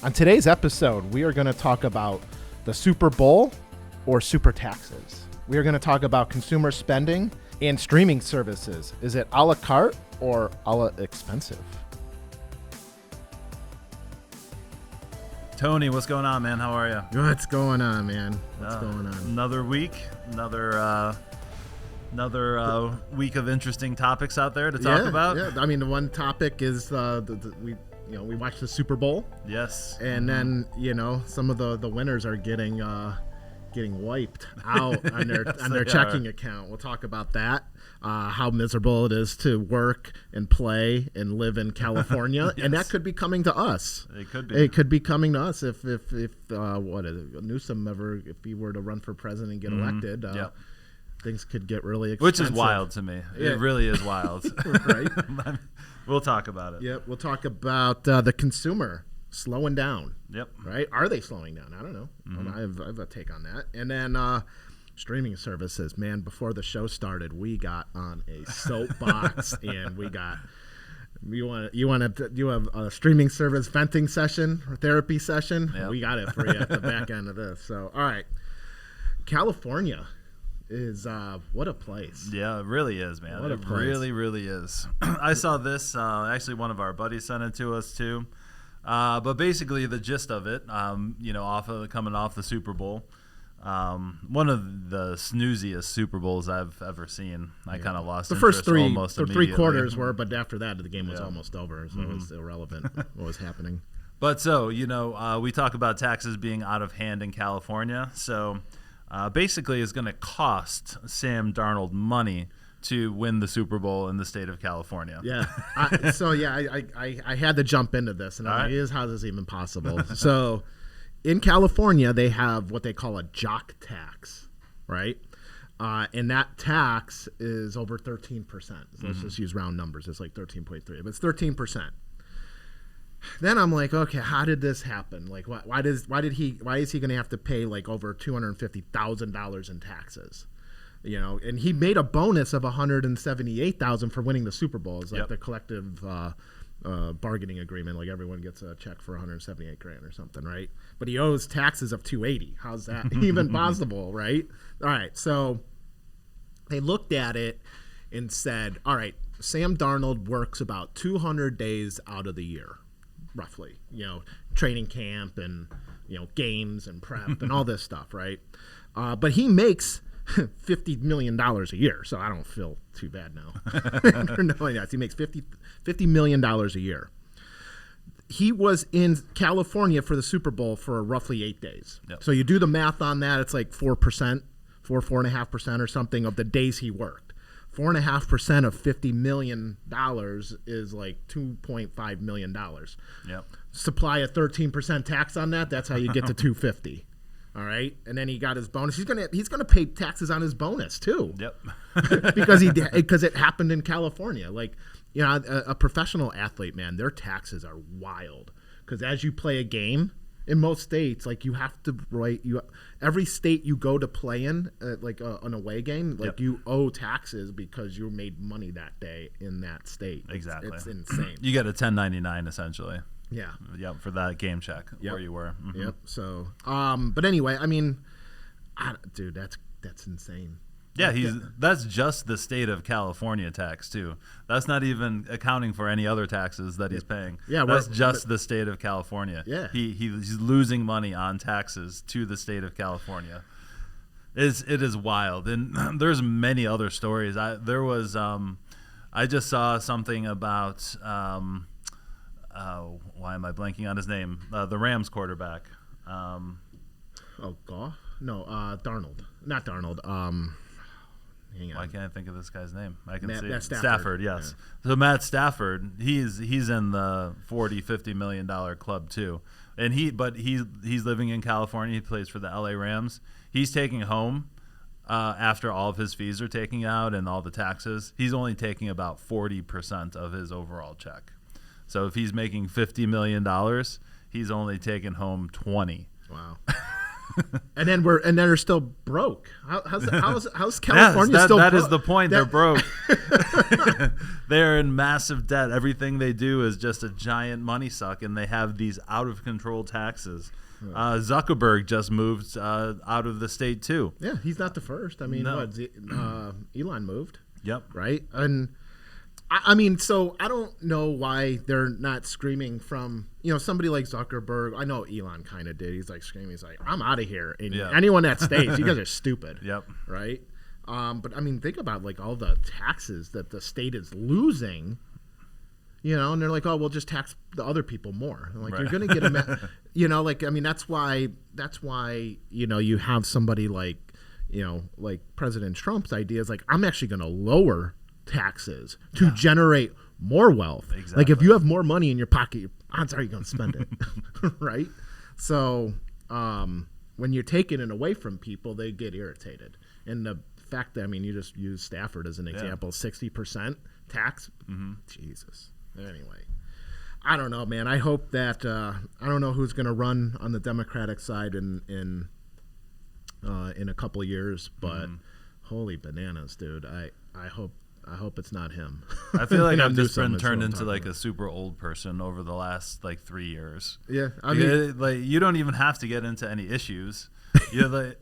On today's episode, we are going to talk about the Super Bowl or super taxes. We are going to talk about consumer spending and streaming services. Is it a la carte or a la expensive? Tony, what's going on, man? How are you? What's going on, man? What's going on? Another week, another week of interesting topics out there to talk about. Yeah, I mean, the one topic is we watched the Super Bowl. Yes. And then, some of the winners are getting wiped out on their checking account. We'll talk about that. How miserable it is to work and play and live in California. Yes. And that could be coming to us. It could be. It could be coming to us if Newsom if he were to run for president and get elected. Things could get really expensive. Which is wild to me. Yeah. It really is wild. Right? We'll talk about it. Yep. We'll talk about the consumer slowing down. Yep. Right? Are they slowing down? I don't know. I have a take on that. And then streaming services. Man, before the show started, we got on a soapbox and we got. You want to do a streaming service venting session or therapy session? Yep. We got it for you at the back end of this. So, all right. California is what a place. Yeah, it really is, man. What a it place. Really, really is. I saw this. Actually, one of our buddies sent it to us too. But basically, the gist of it, coming off the Super Bowl, one of the snooziest Super Bowls I've ever seen. I kind of lost the interest first three. Almost the immediately. 3 quarters were, but after that, the game was almost over, so it was irrelevant what was happening. But so we talk about taxes being out of hand in California. So basically, it's going to cost Sam Darnold money to win the Super Bowl in the state of California. Yeah. I had to jump into this, and I'm like, how is this even possible? So in California, they have what they call a Jock tax, right? And that tax is over 13%. So let's just use round numbers. It's like 13.3, but it's 13%. Then I'm like, okay, how did this happen? Like, why is he going to have to pay like over $250,000 in taxes? And he made a bonus of $178,000 for winning the Super Bowl. It's like the collective bargaining agreement. Like everyone gets a check for $178,000 or something, right? But he owes taxes of $280,000. How's that even possible, right? All right, so they looked at it and said, all right, Sam Darnold works about 200 days out of the year. Roughly, training camp and, games and prep and all this stuff, right? But he makes $50 million a year, so I don't feel too bad now. He makes $50 million a year. He was in California for the Super Bowl for roughly 8 days. Yep. So you do the math on that, it's like 4.5% or something of the days he worked. 4.5% of $50 million is like $2.5 million. Yep. Supply a 13% tax on that. That's how you get to $250. All right, and then he got his bonus. He's gonna pay taxes on his bonus too. Yep. because it happened in California. Like a professional athlete, man, their taxes are wild. Because as you play a game. In most states, like you have to every state you go to play in, like an away game, like you owe taxes because you made money that day in that state. Exactly, it's insane. You get a 1099 essentially. Yeah. Yep, for that game check where you were. Mm-hmm. Yep. So, but anyway, I mean, dude, that's insane. Yeah, that's just the state of California tax too. That's not even accounting for any other taxes that he's paying. Yeah, that's just the state of California. Yeah, he's losing money on taxes to the state of California. It is wild, and there's many other stories. I just saw something about why am I blanking on his name? The Rams quarterback. Goff? No, Darnold. Not Darnold. Hang on. Why can't I think of this guy's name? I can see Matt Stafford. Yes. Yeah. So Matt Stafford, he's in the $40-50 million club too, and he's living in California. He plays for the LA Rams. He's taking home after all of his fees are taken out and all the taxes. He's only taking about 40% of his overall check. So if he's making $50 million, he's only taking home 20. Wow. and then they're still broke. How's California still? That is the point. They're broke. They're in massive debt. Everything they do is just a giant money suck, and they have these out of control taxes. Zuckerberg just moved out of the state too. Yeah, he's not the first. I mean, No. Elon moved. Yep. Right, and I mean, so I don't know why they're not screaming from, somebody like Zuckerberg. I know Elon kind of did. He's like screaming. He's like, I'm out of here. And anyone that stays, you guys are stupid. Yep. Right. But I mean, think about like all the taxes that the state is losing, and they're like, oh, we'll just tax the other people more. And like, Right. you're going to get like, I mean, that's why, you have somebody like, like President Trump's idea is like, I'm actually going to lower taxes to generate more wealth. Exactly. Like if you have more money in your pocket, odds are you're going to spend it. Right. So when you're taking it away from people, they get irritated. And the fact that, I mean, you just use Stafford as an example, 60% tax. Jesus. Anyway, I don't know, man. I hope that I don't know who's going to run on the Democratic side in a couple of years, but holy bananas, dude. I hope it's not him. I feel like I've just been turned into like a super old person over the last like 3 years. Yeah, I mean, like you don't even have to get into any issues. They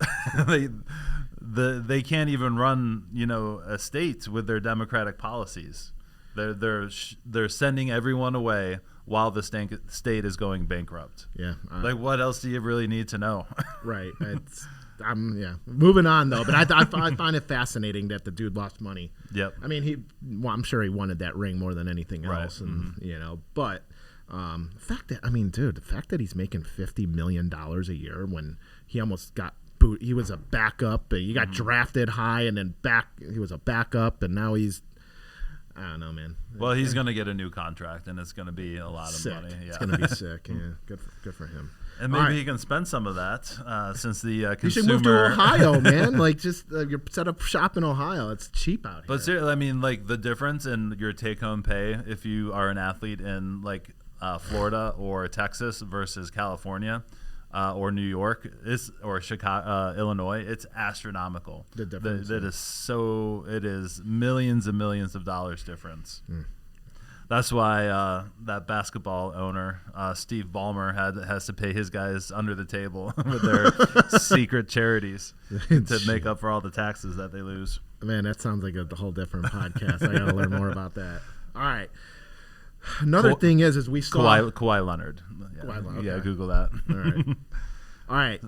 can't even run estates with their democratic policies. They're sending everyone away while the state is going bankrupt. Yeah, like what else do you really need to know? Right. Moving on though, but I find it fascinating that the dude lost money. Yep. I mean, I'm sure he wanted that ring more than anything else, right. and but the fact that he's making $50 million a year when he almost got boot, he was a backup, he got drafted high, and then he was a backup, and now he's. I don't know, man. Well, he's going to get a new contract, and it's going to be a lot of money. Yeah. It's going to be sick. Yeah, good for him. And maybe he can spend some of that since the consumer. You should move to Ohio, man. Like, just you set up shop in Ohio. It's cheap out here. But seriously, I mean, like the difference in your take-home pay if you are an athlete in like Florida or Texas versus California. Or New York or Chicago, Illinois, it's astronomical. The difference. It is millions and millions of dollars difference. That's why that basketball owner, Steve Ballmer, has to pay his guys under the table with their secret charities to make up for all the taxes that they lose. Man, that sounds like a whole different podcast. I got to learn more about that. All right. Another thing is we saw Kawhi Leonard. Yeah, Kawhi Leonard, yeah, okay. Google that. All right.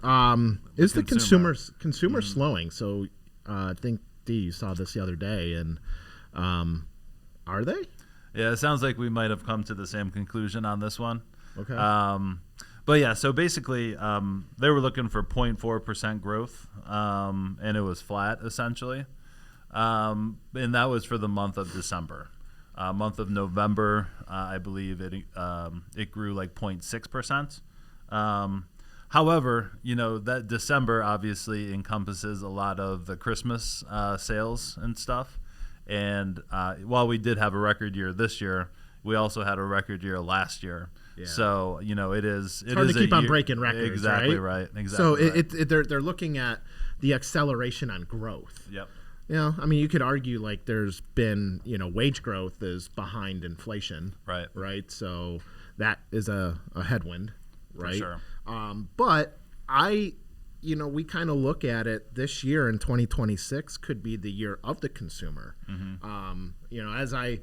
Is the consumer slowing? So I think you saw this the other day, and are they? Yeah, it sounds like we might have come to the same conclusion on this one. Okay. But yeah, so basically, they were looking for 0.4% growth, and it was flat essentially, and that was for the month of December. Month of November, I believe it grew like 0.6%. However, that December obviously encompasses a lot of the Christmas sales and stuff. And while we did have a record year this year, we also had a record year last year. Yeah. So it is. It's hard to keep on breaking records. Exactly right. Exactly. So right. They're looking at the acceleration on growth. Yep. I mean, you could argue like there's been, wage growth is behind inflation. Right. Right. So that is a headwind. Right. For sure. But we kind of look at it this year in 2026 could be the year of the consumer. Mm-hmm. As I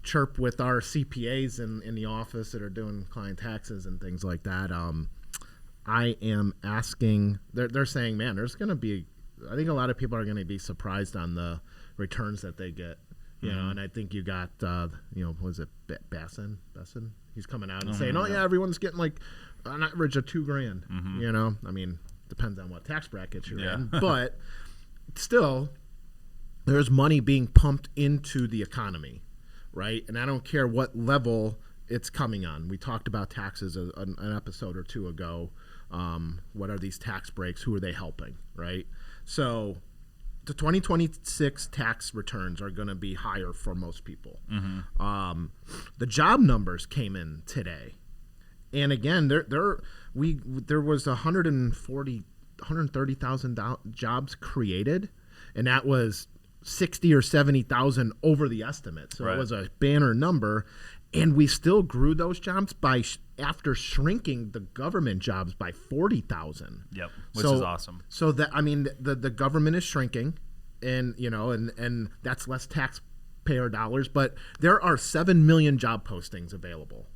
chirp with our CPAs in the office that are doing client taxes and things like that, I am asking, they're saying, man, there's going to be, I think a lot of people are going to be surprised on the returns that they get, and I think you got, was it Bassin? He's coming out and saying, everyone's getting like an average of $2,000, I mean, depends on what tax bracket you're in, but still there's money being pumped into the economy, right? And I don't care what level it's coming on. We talked about taxes an episode or two ago. What are these tax breaks? Who are they helping, right? So the 2026 tax returns are going to be higher for most people. The job numbers came in today. And again, there was 140 130,000 jobs created, and that was 60 or 70,000 over the estimate. So it was a banner number, and we still grew those jobs after shrinking the government jobs by 40,000. Yep, which is awesome. So that, I mean, the government is shrinking, and and that's less taxpayer dollars. But there are 7 million job postings available.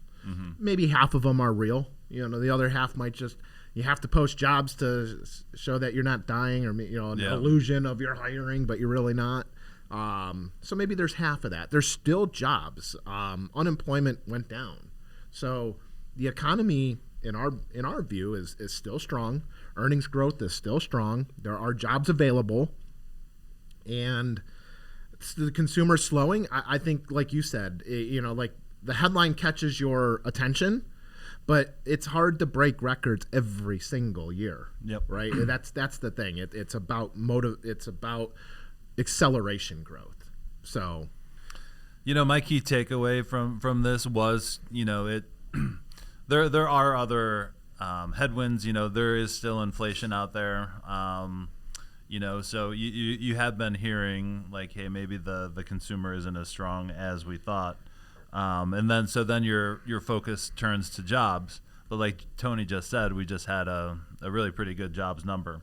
Maybe half of them are real. The other half might just. You have to post jobs to show that you're not dying, or an illusion of you're hiring, but you're really not. So maybe there's half of that. There's still jobs. Unemployment went down. So the economy, in our view, is still strong. Earnings growth is still strong. There are jobs available, and the consumer's slowing. I think, like you said, like the headline catches your attention. But it's hard to break records every single year. Yep. Right. That's the thing. It's about It's about acceleration growth. So, my key takeaway from this was, there are other headwinds. There is still inflation out there. So you have been hearing like, hey, maybe the consumer isn't as strong as we thought. And then your focus turns to jobs. But like Tony just said, we just had a really pretty good jobs number.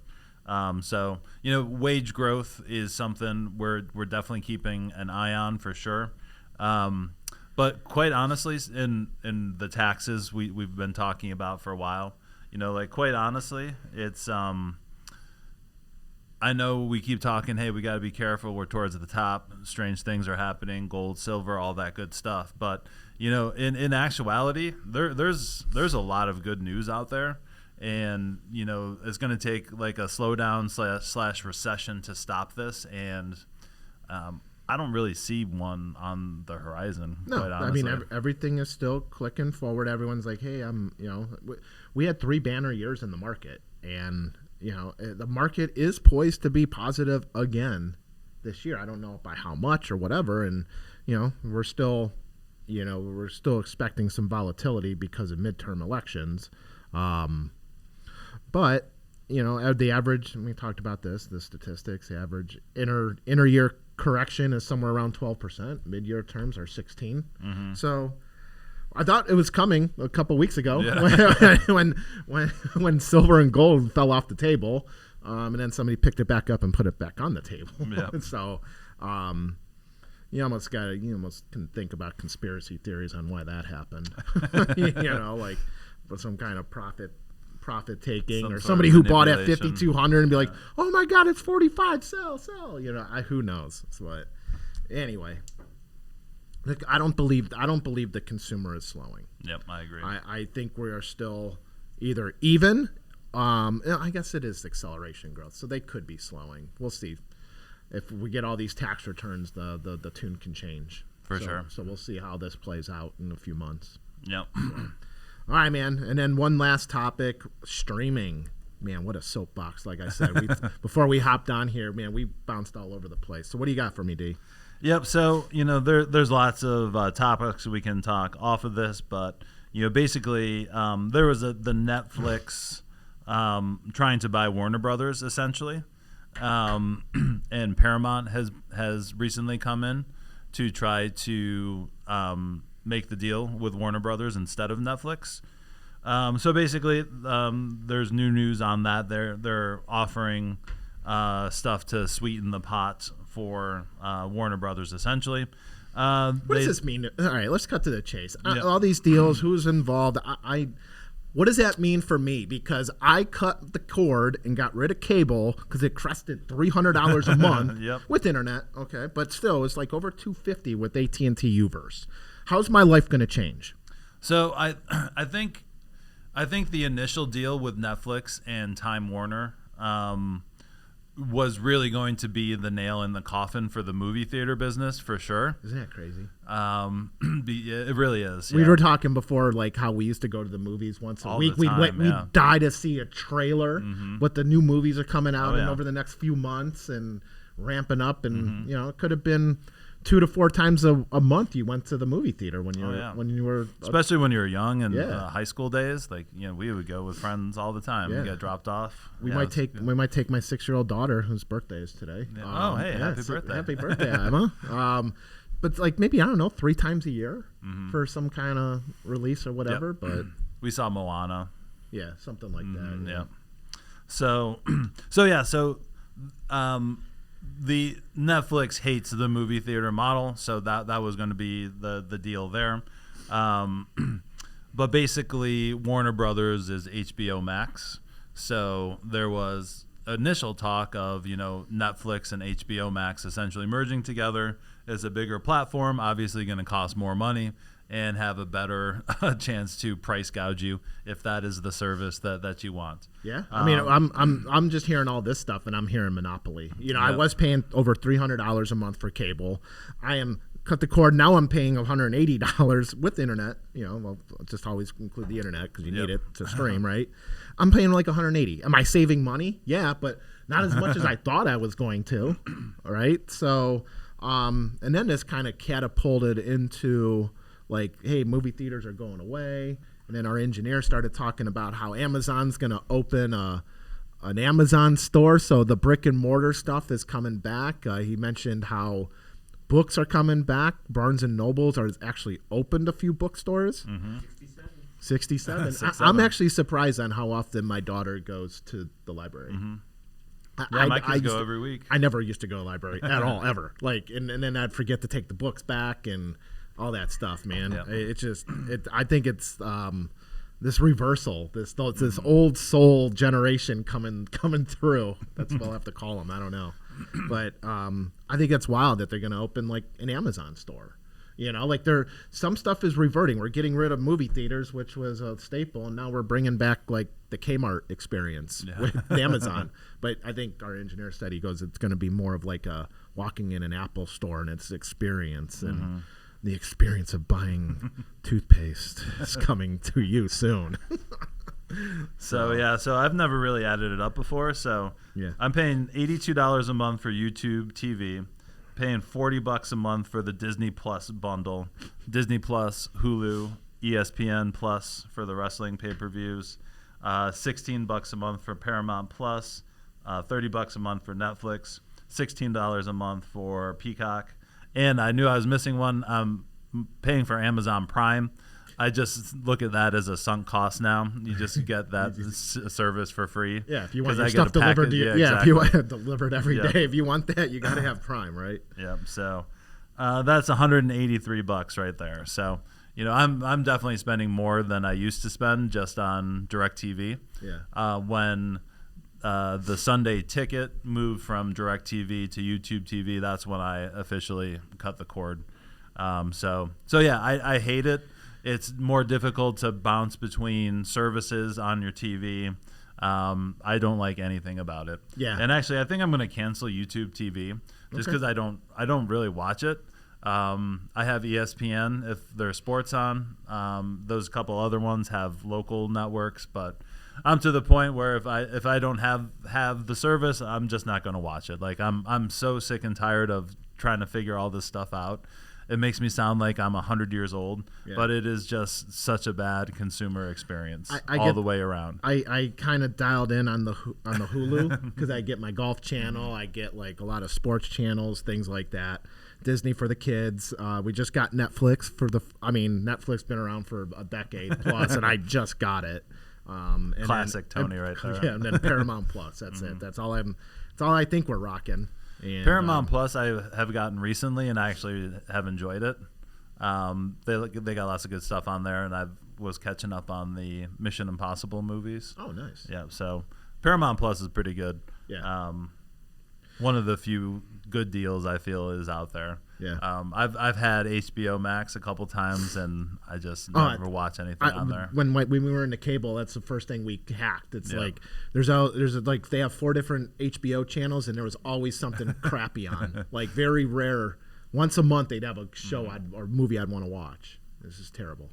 So wage growth is something we're definitely keeping an eye on for sure. But quite honestly, in the taxes we've been talking about for a while, quite honestly, it's I know we keep talking, hey, we got to be careful. We're towards the top. Strange things are happening, gold, silver, all that good stuff. But, in actuality, there's a lot of good news out there. And, it's going to take like a slowdown / recession to stop this. And I don't really see one on the horizon. No, quite honestly. I mean, everything is still clicking forward. Everyone's like, hey, we had 3 banner years in the market. And the market is poised to be positive again this year. I don't know by how much or whatever, and we're still expecting some volatility because of midterm elections. But the average, and we talked about the statistics. The average inter year correction is somewhere around 12%. Mid-year terms are 16. So I thought it was coming a couple weeks ago when silver and gold fell off the table, and then somebody picked it back up and put it back on the table. Yep. So you almost can think about conspiracy theories on why that happened. Like for some kind of profit taking, or somebody who bought at 5,200 and be like, oh my God, it's 45, sell. Who knows? But anyway. I don't believe the consumer is slowing. Yep, I agree. I think we are still either even. I guess it is acceleration growth, so they could be slowing. We'll see. If we get all these tax returns, the tune can change. For sure. So we'll see how this plays out in a few months. Yep. So. All right, man. And then one last topic, streaming. Man, what a soapbox, like I said. Before we hopped on here, man, we bounced all over the place. So what do you got for me, D? Yep. So, there's lots of topics we can talk off of this, but, basically there was the Netflix trying to buy Warner Brothers, essentially. And Paramount has recently come in to try to make the deal with Warner Brothers instead of Netflix. So basically, there's new news on that. They're offering stuff to sweeten the pot for Warner Brothers, essentially. What does this mean? All right, let's cut to the chase. All these deals, who's involved? What does that mean for me? Because I cut the cord and got rid of cable because it crested $300 a month with internet. Okay, but still, it's like over $250 with AT&T Uverse. How's my life going to change? So I think the initial deal with Netflix and Time Warner was really going to be the nail in the coffin for the movie theater business, for sure. Isn't that crazy? It really is. We were talking before, like how we used to go to the movies once a week. We'd die to see a trailer, what the new movies are coming out in over the next few months and ramping up. And, it could have been 2 to 4 times a month you went to the movie theater when you were especially when you were young and high school days. Like we would go with friends all the time. We get dropped off. We might take my 6-year-old daughter whose birthday is today. Yeah. Happy birthday! Happy birthday, Emma. But like maybe I don't know 3 times a year for some kind of release or whatever. Yep. But we saw Moana. Yeah, something like that. Yeah. So the Netflix hates the movie theater model, so that was going to be the deal there. But basically, Warner Brothers is HBO Max. So there was initial talk of Netflix and HBO Max essentially merging together as a bigger platform. Obviously, going to cost more money and have a better chance to price gouge you if that is the service that you want. Yeah, I mean, I'm just hearing all this stuff, and I'm hearing monopoly. I was paying over $300 a month for cable. I am cut the cord. Now I'm paying $180 with the internet. Well, just always include the internet because you need it to stream, right? I'm paying like $180. Am I saving money? Yeah, but not as much as I thought I was going to. All right, so and then this kind of catapulted into like, hey, movie theaters are going away. And then our engineer started talking about how Amazon's going to open an Amazon store. So the brick and mortar stuff is coming back. He mentioned how books are coming back. Barnes and Nobles are actually opened a few bookstores. 67. I'm actually surprised on how often my daughter goes to the library. My kids go every week. I never used to go to the library at all, ever. Like, and then I'd forget to take the books back and all that stuff, man. Yeah. It's just, I think it's this reversal, this old soul generation coming through. That's what I'll have to call them. I don't know, but I think it's wild that they're going to open like an Amazon store. Like some stuff is reverting. We're getting rid of movie theaters, which was a staple, and now we're bringing back like the Kmart experience with Amazon. But I think our engineer said he goes, it's going to be more of like a walking in an Apple store and its experience and. The experience of buying toothpaste is coming to you soon. So I've never really added it up before. So I'm paying $82 a month for YouTube TV, paying $40 a month for the Disney Plus bundle, Disney Plus, Hulu, ESPN Plus for the wrestling pay-per-views, $16 a month for Paramount Plus, $30 a month for Netflix, $16 a month for Peacock. And I knew I was missing one. I'm paying for Amazon Prime. I just look at that as a sunk cost now. You just get that service for free. Yeah, if you want your stuff delivered to you. Yeah, exactly. If you want it delivered every day. If you want that, you got to have Prime, right? Yeah, so that's $183 right there. So, I'm definitely spending more than I used to spend just on DirecTV. Yeah. When the Sunday Ticket moved from DirecTV to YouTube TV, that's when I officially cut the cord. I hate it. It's more difficult to bounce between services on your TV. I don't like anything about it. Yeah. And actually, I think I'm going to cancel YouTube TV just because I don't really watch it. I have ESPN if there's sports on. Those couple other ones have local networks, but I'm to the point where if I don't have the service, I'm just not going to watch it. Like I'm so sick and tired of trying to figure all this stuff out. It makes me sound like I'm 100 years old, but it is just such a bad consumer experience all the way around. I kind of dialed in on the Hulu because I get my golf channel, I get like a lot of sports channels, things like that. Disney for the kids. We just got Netflix Netflix been around for a decade plus, and I just got it. Classic Tony right there. Yeah, and then Paramount Plus. That's it. That's all I think we're rocking. And, Paramount Plus I have gotten recently, and I actually have enjoyed it. They got lots of good stuff on there, and I was catching up on the Mission Impossible movies. Oh, nice. Yeah, so Paramount Plus is pretty good. Yeah. One of the few good deals I feel is out there. Yeah. I've had HBO Max a couple times, and I just never watch anything on there. When we were into cable, that's the first thing we hacked. It's like there's like they have 4 different HBO channels, and there was always something crappy on. Like very rare. Once a month, they'd have a show or movie I'd want to watch. This is terrible.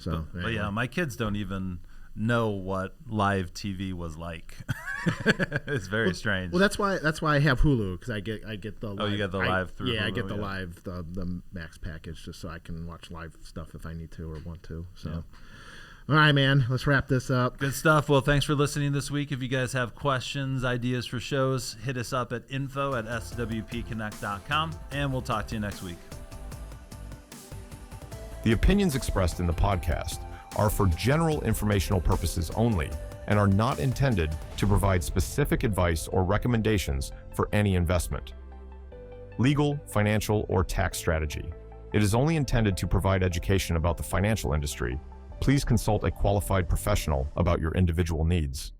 So, but yeah, my kids don't even know what live TV was like. It's very strange. Well, that's why I have Hulu, because I get the live, you get the live through I Hulu, get the live the Max package, just so I can watch live stuff if I need to or want to. So. Yeah. All right, man, let's wrap this up. Good stuff. Well, thanks for listening this week. If you guys have questions, ideas for shows, hit us up at info@swpconnect.com, and we'll talk to you next week. The opinions expressed in the podcast are for general informational purposes only and are not intended to provide specific advice or recommendations for any investment, legal, financial, or tax strategy. It is only intended to provide education about the financial industry. Please consult a qualified professional about your individual needs.